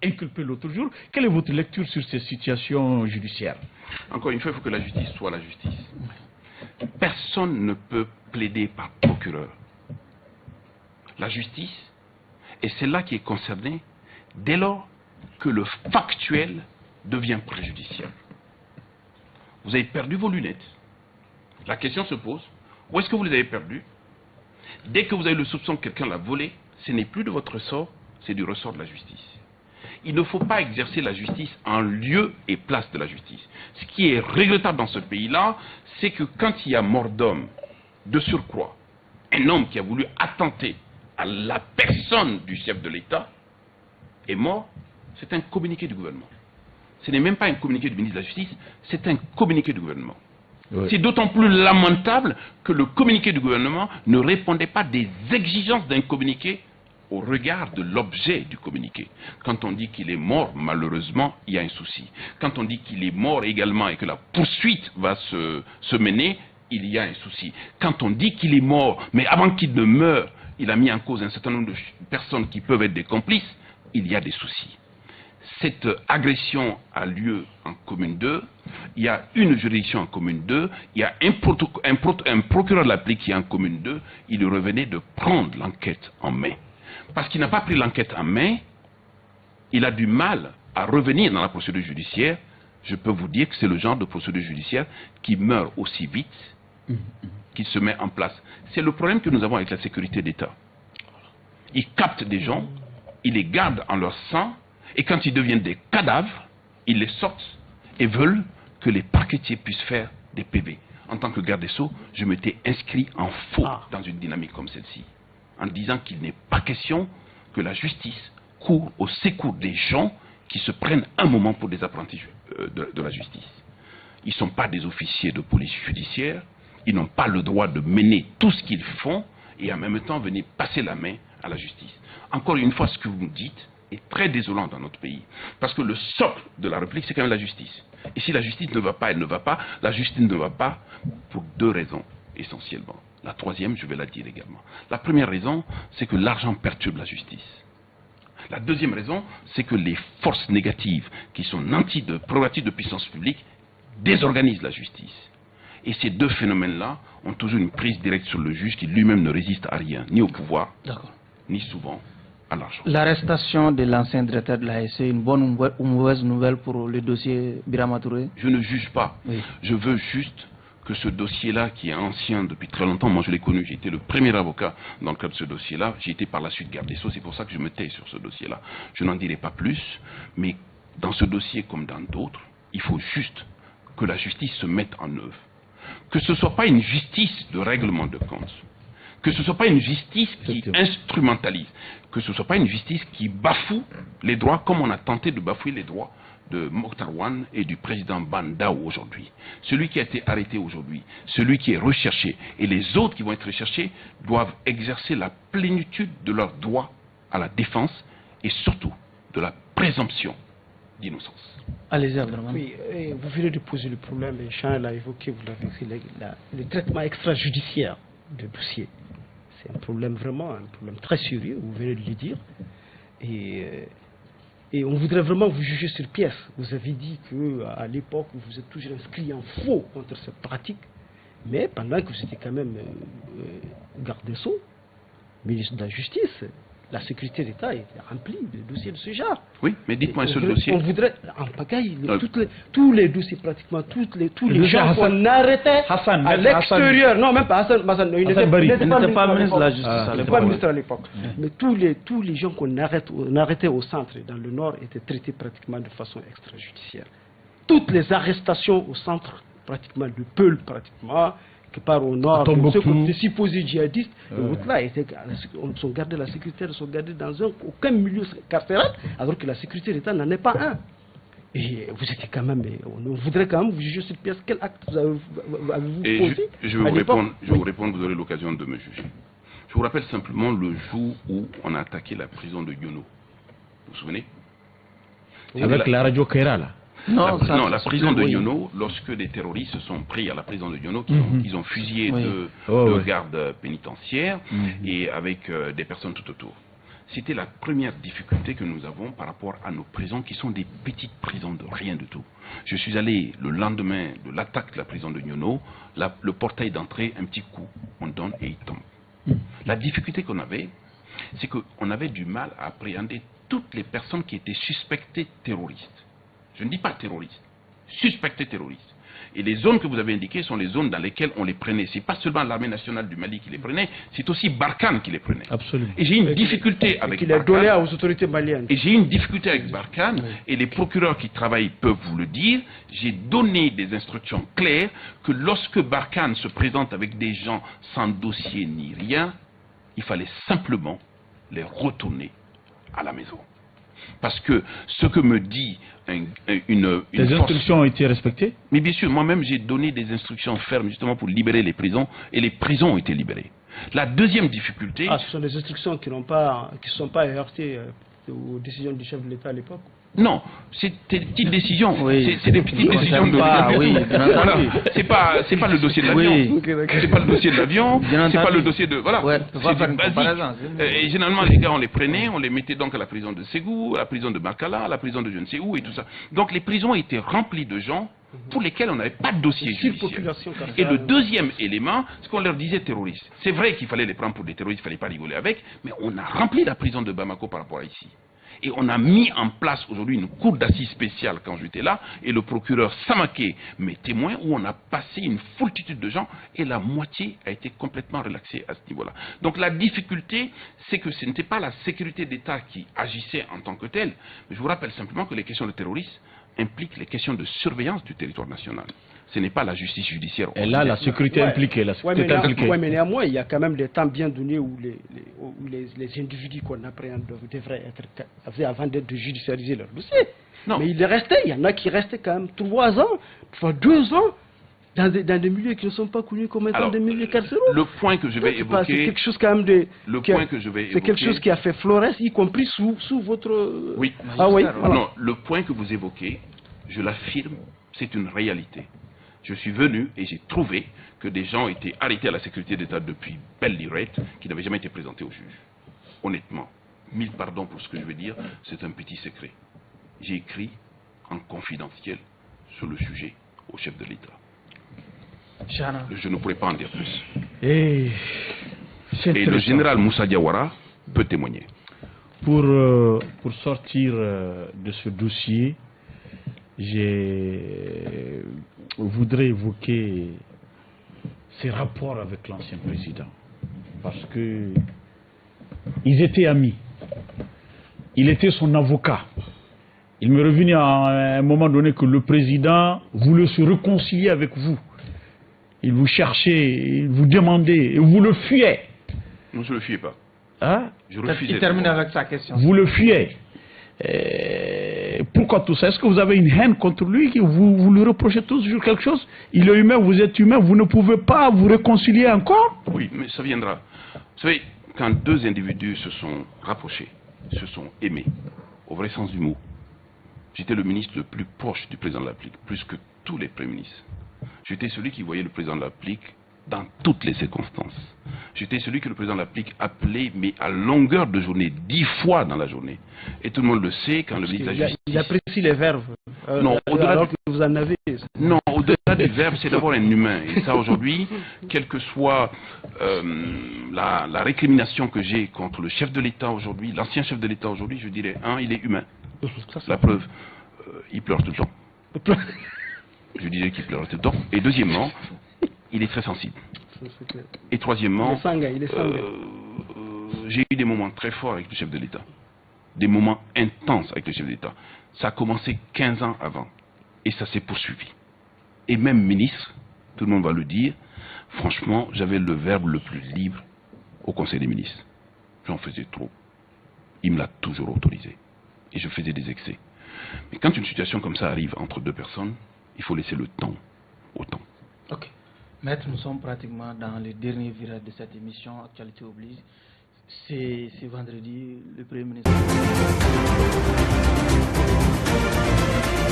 inculper l'autre jour. Quelle est votre lecture sur ces situations judiciaires? Encore une fois, il faut que la justice soit la justice. Personne ne peut plaider par procureur. La justice est celle-là qui est concernée dès lors que le factuel devient préjudiciable. Vous avez perdu vos lunettes. La question se pose, où est-ce que vous les avez perdues? Dès que vous avez le soupçon que quelqu'un l'a volé, ce n'est plus de votre ressort, c'est du ressort de la justice. Il ne faut pas exercer la justice en lieu et place de la justice. Ce qui est regrettable dans ce pays-là, c'est que quand il y a mort d'homme, de surcroît, un homme qui a voulu attenter à la personne du chef de l'État est mort, c'est un communiqué du gouvernement. Ce n'est même pas un communiqué du ministre de la Justice, c'est un communiqué du gouvernement. Oui. C'est d'autant plus lamentable que le communiqué du gouvernement ne répondait pas des exigences d'un communiqué au regard de l'objet du communiqué. Quand on dit qu'il est mort, malheureusement, il y a un souci. Quand on dit qu'il est mort également et que la poursuite va se mener, il y a un souci. Quand on dit qu'il est mort, mais avant qu'il ne meure, il a mis en cause un certain nombre de personnes qui peuvent être des complices, il y a des soucis. Cette agression a lieu en commune 2, il y a une juridiction en commune 2, il y a un procureur de la République qui est en commune 2, il lui revenait de prendre l'enquête en main. Parce qu'il n'a pas pris l'enquête en main, il a du mal à revenir dans la procédure judiciaire. Je peux vous dire que c'est le genre de procédure judiciaire qui meurt aussi vite qu'il se met en place. C'est le problème que nous avons avec la sécurité d'État. Ils captent des gens, ils les gardent en leur sang, et quand ils deviennent des cadavres, ils les sortent et veulent que les parquetiers puissent faire des PV. En tant que garde des Sceaux, je m'étais inscrit en faux dans une dynamique comme celle-ci, en disant qu'il n'est pas question que la justice court au secours des gens qui se prennent un moment pour des apprentis de la justice. Ils ne sont pas des officiers de police judiciaire, ils n'ont pas le droit de mener tout ce qu'ils font et en même temps venir passer la main à la justice. Encore une fois, ce que vous me dites est très désolant dans notre pays. Parce que le socle de la République, c'est quand même la justice. Et si la justice ne va pas, elle ne va pas. La justice ne va pas pour deux raisons, essentiellement. La troisième, je vais la dire également. La première raison, c'est que l'argent perturbe la justice. La deuxième raison, c'est que les forces négatives, qui sont nantis de prérogatives de puissance publique, désorganisent la justice. Et ces deux phénomènes-là ont toujours une prise directe sur le juge qui lui-même ne résiste à rien, ni au pouvoir, ni souvent à l'argent. L'arrestation de l'ancien directeur de l'ASC est une bonne ou mauvaise nouvelle pour le dossier Birama Touré? Je ne juge pas. Oui. Je veux juste que ce dossier-là, qui est ancien depuis très longtemps, moi je l'ai connu, j'ai été le premier avocat dans le cadre de ce dossier-là, j'ai été par la suite garde des Sceaux, c'est pour ça que je me tais sur ce dossier-là. Je n'en dirai pas plus, mais dans ce dossier comme dans d'autres, il faut juste que la justice se mette en œuvre. Que ce ne soit pas une justice de règlement de compte, que ce ne soit pas une justice qui instrumentalise, que ce ne soit pas une justice qui bafoue les droits comme on a tenté de bafouer les droits de Mokhtar Wane et du président Bandao aujourd'hui. Celui qui a été arrêté aujourd'hui, celui qui est recherché et les autres qui vont être recherchés doivent exercer la plénitude de leurs droits à la défense et surtout de la présomption d'innocence. Allez-y, Abdraman. Oui, vous venez de poser le problème, et Jean l'a évoqué, vous l'avez dit, le traitement extrajudiciaire de dossier. C'est un problème vraiment, un problème très sérieux, vous venez de le dire. Et on voudrait vraiment vous juger sur pièce. Vous avez dit qu'à l'époque, vous êtes toujours inscrit en faux contre cette pratique, mais pendant que vous étiez quand même garde des Sceaux, ministre de la Justice, la sécurité d'État est remplie de dossiers de ce genre. Oui, mais dites-moi un seul dossier. On voudrait, en pagaille, tous les dossiers, pratiquement, tous les gens qu'on arrêtait à l'extérieur. Non, même pas Hassan, il n'était pas ministre de la Justice. Il n'était pas ministre à l'époque. Mais tous les gens qu'on arrêtait au centre et dans le nord étaient traités pratiquement de façon extrajudiciaire. Toutes les arrestations au centre, pratiquement de Peul, pratiquement, qui part au nord, des supposés djihadistes, là, sont gardés, la sécurité, sont gardés dans aucun milieu carcéral, alors que la sécurité d'État n'en est pas un. Et vous étiez quand même, on voudrait quand même vous juger sur pièce, quel acte avez-vous posé? Je vais vous répondre, vous aurez l'occasion de me juger. Je vous rappelle simplement le jour où on a attaqué la prison de Yono. Vous vous souvenez? Avec la radio Kera, là. Non, la prison de Yono, lorsque des terroristes se sont pris à la prison de Yono, ils ont fusillé deux gardes pénitentiaires et avec des personnes tout autour. c'était la première difficulté que nous avons par rapport à nos prisons qui sont des petites prisons de rien du tout. Je suis allé le lendemain de l'attaque de la prison de Nyono, le portail d'entrée, un petit coup, on donne et il tombe. La difficulté qu'on avait, c'est qu'on avait du mal à appréhender toutes les personnes qui étaient suspectées terroristes. Je ne dis pas terroristes, suspectées terroristes. Et les zones que vous avez indiquées sont les zones dans lesquelles on les prenait. Ce n'est pas seulement l'armée nationale du Mali qui les prenait, c'est aussi Barkhane qui les prenait. Absolument. Et j'ai une difficulté avec Barkhane. Il a donné aux autorités maliennes. Et j'ai une difficulté avec Barkhane, et les procureurs qui travaillent peuvent vous le dire. J'ai donné des instructions claires que lorsque Barkhane se présente avec des gens sans dossier ni rien, il fallait simplement les retourner à la maison. Parce que ce que me dit les instructions ont été respectées? Mais bien sûr, moi-même j'ai donné des instructions fermes justement pour libérer les prisons, et les prisons ont été libérées. La deuxième difficulté... ce sont des instructions qui ne sont pas heurtées aux décisions du chef de l'État à l'époque? Non, c'est des petites décisions. Oui, c'est des petites décisions de... Voilà. C'est pas le dossier de l'avion. Oui. C'est pas le dossier de l'avion. C'est pas le dossier de... Voilà. Ouais, c'est du basique. Et généralement, les gars, on les prenait, on les mettait donc à la prison de Ségou, à la prison de Makala, à la prison de je ne sais où et tout ça. Donc les prisons étaient remplies de gens pour lesquels on n'avait pas de dossier judiciaire. Et le deuxième élément, c'est qu'on leur disait terroristes. C'est vrai qu'il fallait les prendre pour des terroristes, il ne fallait pas rigoler avec, mais on a rempli la prison de Bamako par rapport à ici. Et on a mis en place aujourd'hui une cour d'assises spéciale quand j'étais là, et le procureur Samaké, mes témoins, où on a passé une foultitude de gens, et la moitié a été complètement relaxée à ce niveau-là. Donc la difficulté, c'est que ce n'était pas la sécurité d'État qui agissait en tant que telle, mais je vous rappelle simplement que les questions de terrorisme impliquent les questions de surveillance du territoire national. Ce n'est pas la justice judiciaire. Et là, la sécurité impliquée. Oui, mais néanmoins, il y a quand même des temps bien donnés où les individus qu'on appréhende devraient être avant d'être judiciarisés leur dossier. Non. Mais il y en a qui restaient quand même 3 ans, parfois 2 ans, dans des milieux qui ne sont pas connus comme étant des milieux carcéraux. Le point que je vais évoquer... C'est quelque chose quand même c'est quelque chose qui a fait florès, y compris sous votre... Oui. Ah oui. Voilà. Non, le point que vous évoquez, je l'affirme, c'est une réalité. Je suis venu et j'ai trouvé que des gens étaient arrêtés à la sécurité d'État depuis belle lurette, qui n'avaient jamais été présentés au juge. Honnêtement, 1000 pardons pour ce que je vais dire, c'est un petit secret. J'ai écrit en confidentiel sur le sujet au chef de l'État. Je ne pourrais pas en dire plus. Et le général Moussa Diawara peut témoigner. Pour sortir de ce dossier, je voudrais évoquer ses rapports avec l'ancien président. Parce que ils étaient amis. Il était son avocat. Il m'est revenu à un moment donné que le président voulait se réconcilier avec vous. Il vous cherchait, il vous demandait, et vous le fuyez. Non, je ne le fuyais pas. Hein? Je refusais. Il termine avec sa question. Vous le fuyez. Pourquoi tout ça? Est-ce que vous avez une haine contre lui? Vous lui reprochez toujours quelque chose? Il est humain, vous êtes humain, vous ne pouvez pas vous réconcilier encore? Oui, mais ça viendra. Vous savez, quand 2 individus se sont rapprochés, se sont aimés, au vrai sens du mot, j'étais le ministre le plus proche du président de la République, plus que tous les premiers ministres. J'étais celui qui voyait le président de la République dans toutes les circonstances. J'étais celui que le président de la République appelait, mais à longueur de journée, 10 fois dans la journée. Et tout le monde le sait, quand le ministre de la Justice... Il apprécie les verbes. Non, au-delà que vous en avez. Non, au-delà du verbe, c'est d'abord un humain. Et ça, aujourd'hui, quelle que soit la récrimination que j'ai contre le chef de l'État aujourd'hui, l'ancien chef de l'État aujourd'hui, je dirais, il est humain. La preuve, il pleure tout le temps. Je disais qu'il pleure tout le temps. Et deuxièmement, il est très sensible. Et troisièmement, j'ai eu des moments très forts avec le chef de l'État. Des moments intenses avec le chef de l'État. Ça a commencé 15 ans avant. Et ça s'est poursuivi. Et même ministre, tout le monde va le dire, franchement, j'avais le verbe le plus libre au Conseil des ministres. J'en faisais trop. Il me l'a toujours autorisé. Et je faisais des excès. Mais quand une situation comme ça arrive entre 2 personnes, il faut laisser le temps au temps. Ok. Maître, nous sommes pratiquement dans les derniers virages de cette émission, Actualité oblige. C'est vendredi, le Premier ministre...